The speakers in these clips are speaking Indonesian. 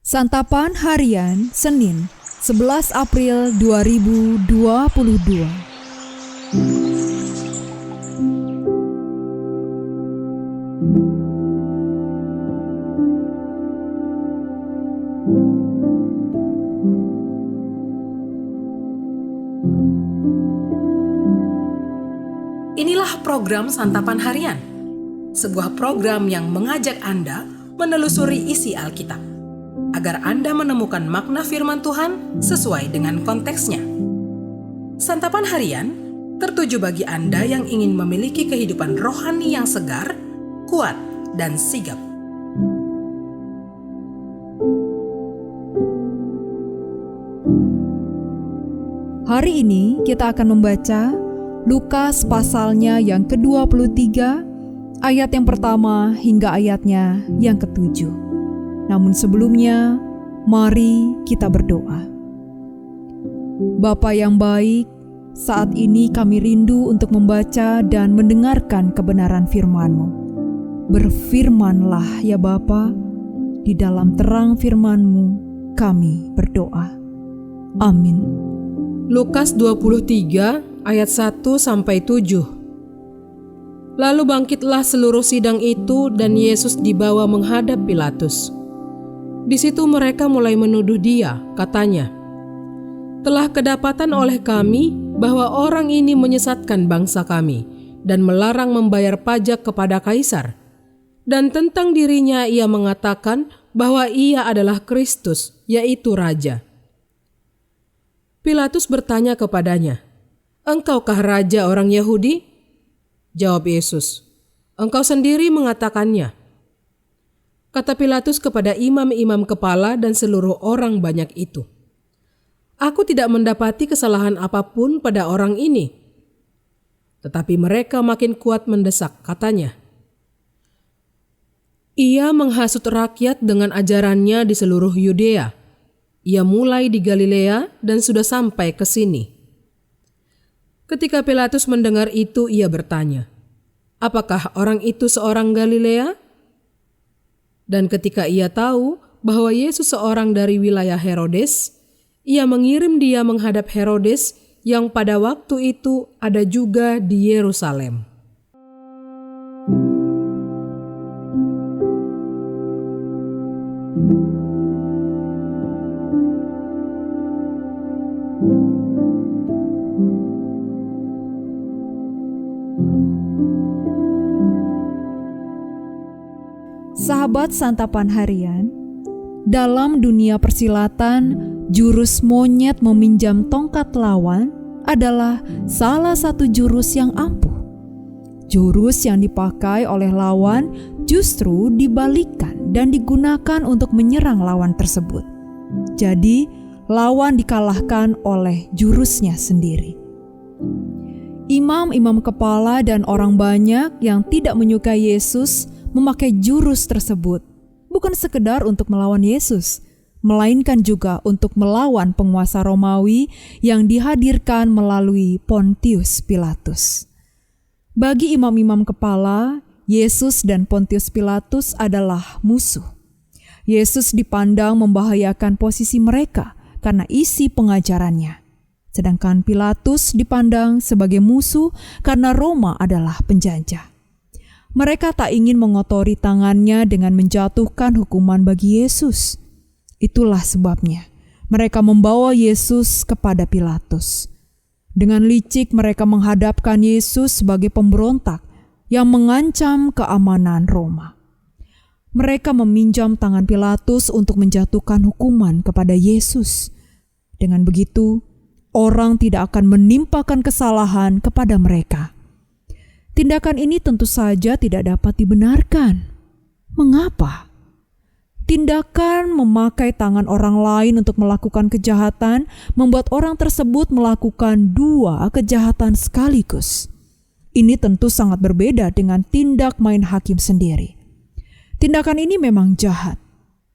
Santapan Harian Senin 11 April 2022. Inilah program Santapan Harian, sebuah program yang mengajak Anda menelusuri isi Alkitab, agar Anda menemukan makna firman Tuhan sesuai dengan konteksnya. Santapan Harian tertuju bagi Anda yang ingin memiliki kehidupan rohani yang segar, kuat, dan sigap. Hari ini kita akan membaca Lukas pasalnya yang ke-23, ayat yang pertama hingga ayatnya yang ke-7. Namun sebelumnya, mari kita berdoa. Bapa yang baik, saat ini kami rindu untuk membaca dan mendengarkan kebenaran firman-Mu. Berfirmanlah ya Bapa, di dalam terang firman-Mu kami berdoa. Amin. Lukas 23 ayat 1-7. Lalu bangkitlah seluruh sidang itu dan Yesus dibawa menghadap Pilatus. Di situ mereka mulai menuduh Dia, katanya, "Telah kedapatan oleh kami bahwa orang ini menyesatkan bangsa kami dan melarang membayar pajak kepada Kaisar. Dan tentang dirinya ia mengatakan bahwa ia adalah Kristus, yaitu Raja." Pilatus bertanya kepadanya, "Engkaukah Raja orang Yahudi?" Jawab Yesus, "Engkau sendiri mengatakannya." Kata Pilatus kepada imam-imam kepala dan seluruh orang banyak itu, "Aku tidak mendapati kesalahan apapun pada orang ini." Tetapi mereka makin kuat mendesak, katanya, "Ia menghasut rakyat dengan ajarannya di seluruh Yudea. Ia mulai di Galilea dan sudah sampai ke sini." Ketika Pilatus mendengar itu, ia bertanya, "Apakah orang itu seorang Galilea?" Dan ketika ia tahu bahwa Yesus seorang dari wilayah Herodes, ia mengirim dia menghadap Herodes yang pada waktu itu ada juga di Yerusalem. Sahabat Santapan Harian, dalam dunia persilatan, jurus monyet meminjam tongkat lawan adalah salah satu jurus yang ampuh. Jurus yang dipakai oleh lawan justru dibalikkan dan digunakan untuk menyerang lawan tersebut. Jadi, lawan dikalahkan oleh jurusnya sendiri. Imam-imam kepala dan orang banyak yang tidak menyukai Yesus memakai jurus tersebut bukan sekedar untuk melawan Yesus, melainkan juga untuk melawan penguasa Romawi yang dihadirkan melalui Pontius Pilatus. Bagi imam-imam kepala, Yesus dan Pontius Pilatus adalah musuh. Yesus dipandang membahayakan posisi mereka karena isi pengajarannya, sedangkan Pilatus dipandang sebagai musuh karena Roma adalah penjajah. Mereka tak ingin mengotori tangannya dengan menjatuhkan hukuman bagi Yesus. Itulah sebabnya mereka membawa Yesus kepada Pilatus. Dengan licik mereka menghadapkan Yesus sebagai pemberontak yang mengancam keamanan Roma. Mereka meminjam tangan Pilatus untuk menjatuhkan hukuman kepada Yesus. Dengan begitu, orang tidak akan menimpakan kesalahan kepada mereka. Tindakan ini tentu saja tidak dapat dibenarkan. Mengapa? Tindakan memakai tangan orang lain untuk melakukan kejahatan membuat orang tersebut melakukan dua kejahatan sekaligus. Ini tentu sangat berbeda dengan tindak main hakim sendiri. Tindakan ini memang jahat,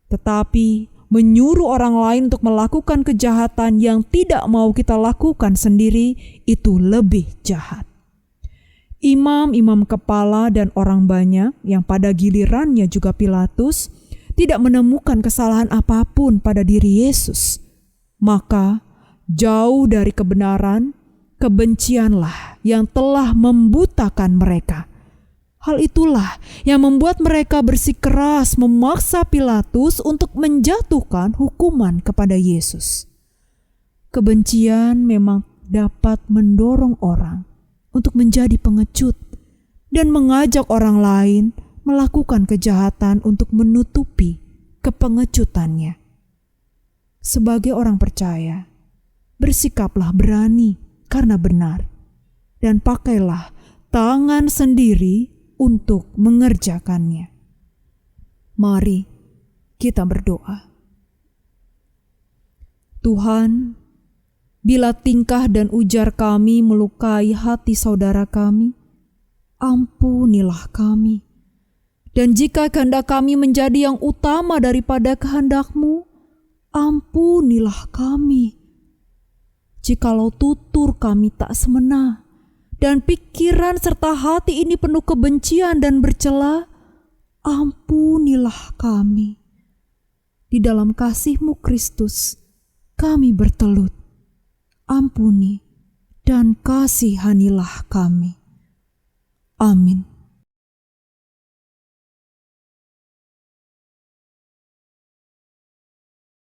tetapi menyuruh orang lain untuk melakukan kejahatan yang tidak mau kita lakukan sendiri itu lebih jahat. Imam-imam kepala dan orang banyak yang pada gilirannya juga Pilatus tidak menemukan kesalahan apapun pada diri Yesus, maka jauh dari kebenaran, kebencianlah yang telah membutakan mereka. Hal itulah yang membuat mereka bersikeras memaksa Pilatus untuk menjatuhkan hukuman kepada Yesus. Kebencian memang dapat mendorong orang untuk menjadi pengecut dan mengajak orang lain melakukan kejahatan untuk menutupi kepengecutannya. Sebagai orang percaya, bersikaplah berani karena benar, dan pakailah tangan sendiri untuk mengerjakannya. Mari kita berdoa. Tuhan, bila tingkah dan ujar kami melukai hati saudara kami, ampunilah kami. Dan jika kehendak kami menjadi yang utama daripada kehendak-Mu, ampunilah kami. Jikalau tutur kami tak semena, dan pikiran serta hati ini penuh kebencian dan bercela, ampunilah kami. Di dalam kasih-Mu Kristus, kami bertelut. Ampuni dan kasihanilah kami. Amin.